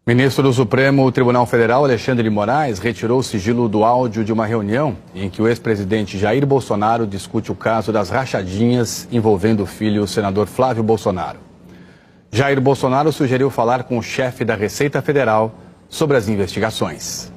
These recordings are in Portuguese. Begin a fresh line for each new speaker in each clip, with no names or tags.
Ministro do Supremo Tribunal Federal, Alexandre de Moraes, retirou o sigilo do áudio de uma reunião em que o ex-presidente Jair Bolsonaro discute o caso das rachadinhas envolvendo o filho, o senador Flávio Bolsonaro. Jair Bolsonaro sugeriu falar com o chefe da Receita Federal sobre as investigações.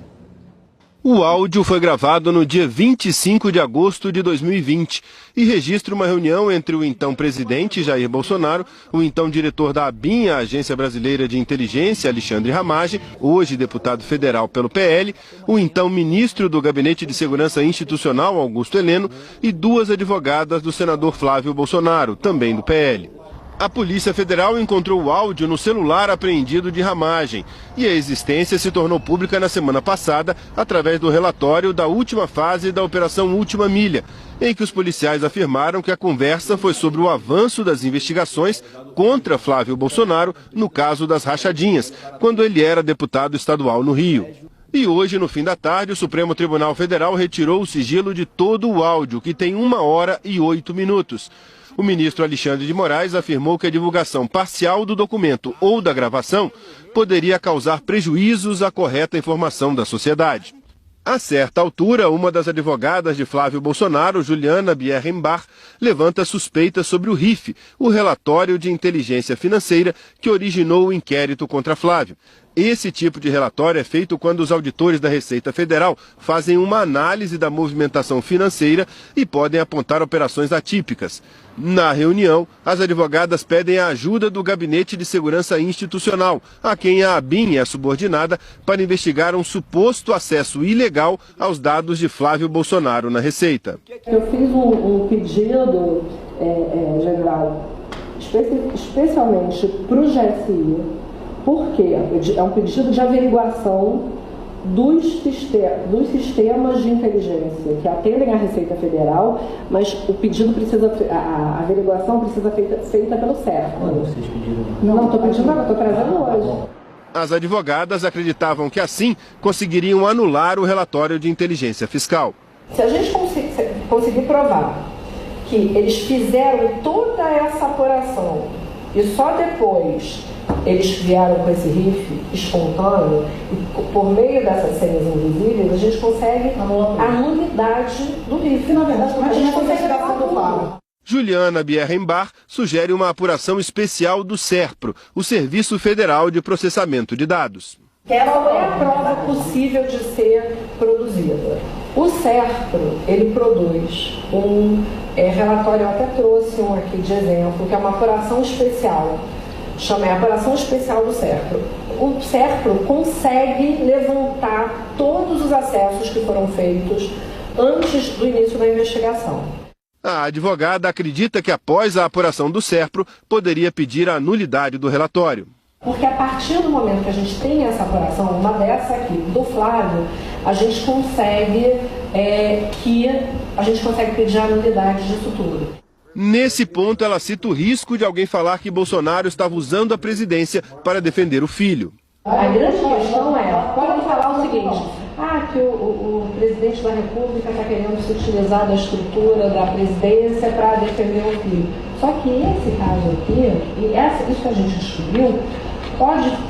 O áudio foi gravado no dia 25 de agosto de 2020 e registra uma reunião entre o então presidente Jair Bolsonaro, o então diretor da ABIN, a Agência Brasileira de Inteligência, Alexandre Ramagem, hoje deputado federal pelo PL, o então ministro do Gabinete de Segurança Institucional, Augusto Heleno, e duas advogadas do senador Flávio Bolsonaro, também do PL. A Polícia Federal encontrou o áudio no celular apreendido de Ramagem e a existência se tornou pública na semana passada através do relatório da última fase da Operação Última Milha, em que os policiais afirmaram que a conversa foi sobre o avanço das investigações contra Flávio Bolsonaro no caso das rachadinhas, quando ele era deputado estadual no Rio. E hoje, no fim da tarde, o Supremo Tribunal Federal retirou o sigilo de todo o áudio, que tem 1 hora e 8 minutos. O ministro Alexandre de Moraes afirmou que a divulgação parcial do documento ou da gravação poderia causar prejuízos à correta informação da sociedade. A certa altura, uma das advogadas de Flávio Bolsonaro, Juliana Bierrenbach, levanta suspeitas sobre o RIF, o Relatório de Inteligência Financeira, que originou o inquérito contra Flávio. Esse tipo de relatório é feito quando os auditores da Receita Federal fazem uma análise da movimentação financeira e podem apontar operações atípicas. Na reunião, as advogadas pedem a ajuda do Gabinete de Segurança Institucional, a quem a ABIN é subordinada, para investigar um suposto acesso ilegal aos dados de Flávio Bolsonaro na Receita.
Eu fiz um pedido, general, especialmente para o GSI, porque é um pedido de averiguação dos sistemas de inteligência que atendem à Receita Federal, mas a averiguação precisa ser feita pelo CERF.
Quando vocês pediram?
Não estou pedindo nada, estou trazendo hoje.
As advogadas acreditavam que assim conseguiriam anular o relatório de inteligência fiscal.
Se a gente conseguir provar que eles fizeram toda essa apuração e só depois eles vieram com esse RIF espontâneo, e por meio dessas senhas invisíveis, a gente consegue a nulidade do RIF. Na verdade, a gente consegue gravar tudo.
Juliana Bierrenbach sugere uma apuração especial do SERPRO, o Serviço Federal de Processamento de Dados.
Qual é a prova possível de ser produzida? O SERPRO, ele produz um relatório, eu até trouxe um aqui de exemplo, que é uma apuração especial. Chama a apuração especial do SERPRO. O SERPRO consegue levantar todos os acessos que foram feitos antes do início da investigação.
A advogada acredita que após a apuração do SERPRO, poderia pedir a nulidade do relatório.
Porque a partir do momento que a gente tem essa apuração, uma dessa aqui, do Flávio, a gente consegue pedir a nulidade disso tudo.
Nesse ponto, ela cita o risco de alguém falar que Bolsonaro estava usando a presidência para defender o filho.
A grande questão podem falar o seguinte, que o presidente da República está querendo se utilizar da estrutura da presidência para defender o filho. Só que esse caso aqui, isso que a gente descobriu,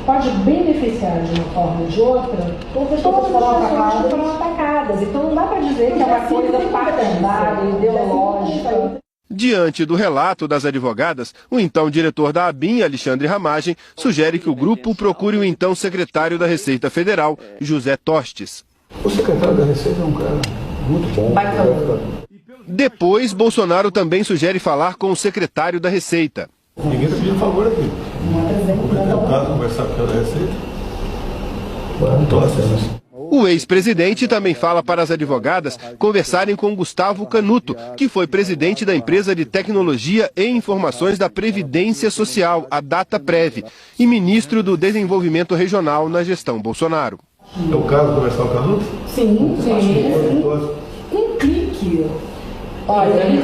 pode beneficiar de uma forma ou de outra todas as pessoas que foram atacadas. Então não dá para dizer que é uma coisa partidária, ideológica.
Diante do relato das advogadas, o então diretor da ABIN, Alexandre Ramagem, sugere que o grupo procure o então secretário da Receita Federal, José Tostes.
O secretário da Receita é um cara muito bom.
Bacana.
Depois, Bolsonaro também sugere falar com o secretário da Receita.
Ninguém está pedindo favor aqui. O caso conversar com o da Receita.
O ex-presidente também fala para as advogadas conversarem com Gustavo Canuto, que foi presidente da empresa de tecnologia e informações da Previdência Social, a Dataprev, e ministro do Desenvolvimento Regional na gestão Bolsonaro.
É o caso conversar com o Canuto?
Sim. Um clique. Olha, um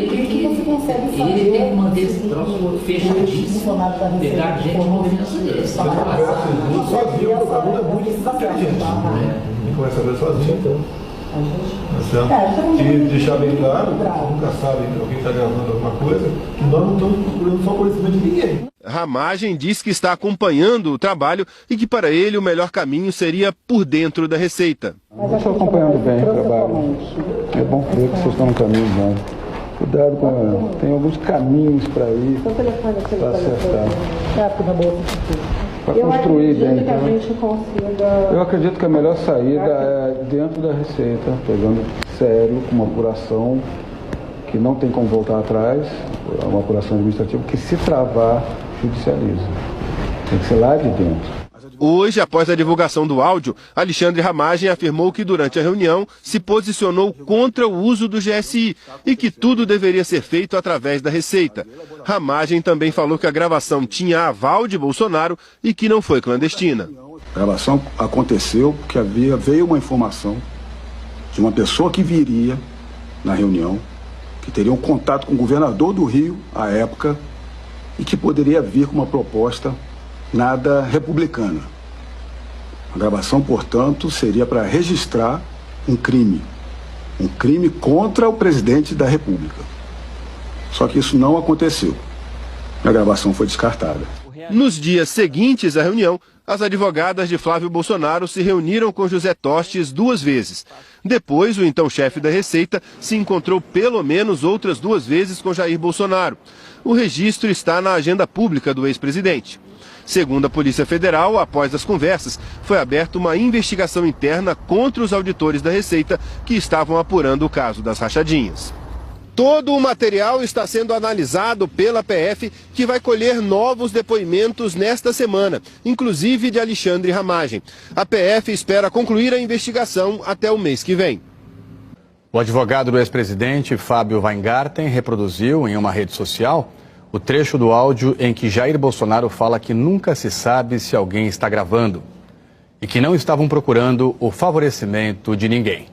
clique você consegue saber.
Ele tem que manter esse troço fechadíssimo, pegar gente com confiança dele.
Sozinho, o Canuto é muito inteligente. Ele começa a ver sozinho, então. E deixar bem claro, nunca sabe alguém está gravando alguma coisa, que nós não estamos procurando só conhecimento de ninguém.
Ramagem diz que está acompanhando o trabalho e que para ele o melhor caminho seria por dentro da Receita.
Estou acompanhando bem o trabalho. É bom ver que vocês estão no caminho bom. Cuidado com ela. Tem alguns caminhos para ir, para acertar. Para construir dentro. Eu acredito que a melhor saída é dentro da Receita, pegando sério, com uma apuração que não tem como voltar atrás, uma apuração administrativa que, se travar, judicializa. Tem que ser lá de dentro.
Hoje, após a divulgação do áudio, Alexandre Ramagem afirmou que durante a reunião se posicionou contra o uso do GSI e que tudo deveria ser feito através da Receita. Ramagem também falou que a gravação tinha aval de Bolsonaro e que não foi clandestina.
A gravação aconteceu porque veio uma informação de uma pessoa que viria na reunião, que teria um contato com o governador do Rio, à época, e que poderia vir com uma proposta nada republicana. A gravação, portanto, seria para registrar um crime contra o presidente da República. Só que isso não aconteceu. A gravação foi descartada.
Nos dias seguintes à reunião, as advogadas de Flávio Bolsonaro se reuniram com José Tostes 2 vezes. Depois, o então chefe da Receita se encontrou pelo menos outras 2 vezes com Jair Bolsonaro. O registro está na agenda pública do ex-presidente. Segundo a Polícia Federal, após as conversas, foi aberta uma investigação interna contra os auditores da Receita que estavam apurando o caso das rachadinhas. Todo o material está sendo analisado pela PF, que vai colher novos depoimentos nesta semana, inclusive de Alexandre Ramagem. A PF espera concluir a investigação até o mês que vem.
O advogado do ex-presidente, Fábio Weingarten, reproduziu em uma rede social o trecho do áudio em que Jair Bolsonaro fala que nunca se sabe se alguém está gravando e que não estavam procurando o favorecimento de ninguém.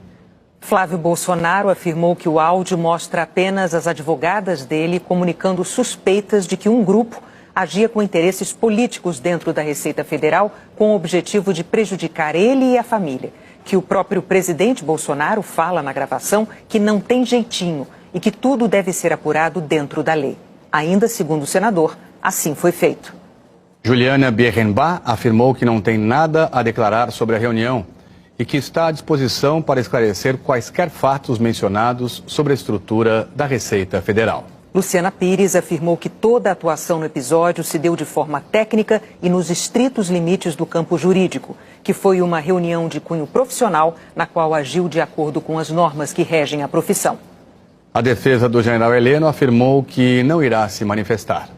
Flávio Bolsonaro afirmou que o áudio mostra apenas as advogadas dele comunicando suspeitas de que um grupo agia com interesses políticos dentro da Receita Federal com o objetivo de prejudicar ele e a família. Que o próprio presidente Bolsonaro fala na gravação que não tem jeitinho e que tudo deve ser apurado dentro da lei. Ainda segundo o senador, assim foi feito.
Juliana Bierrenbach afirmou que não tem nada a declarar sobre a reunião e que está à disposição para esclarecer quaisquer fatos mencionados sobre a estrutura da Receita Federal.
Luciana Pires afirmou que toda a atuação no episódio se deu de forma técnica e nos estritos limites do campo jurídico, que foi uma reunião de cunho profissional na qual agiu de acordo com as normas que regem a profissão.
A defesa do general Heleno afirmou que não irá se manifestar.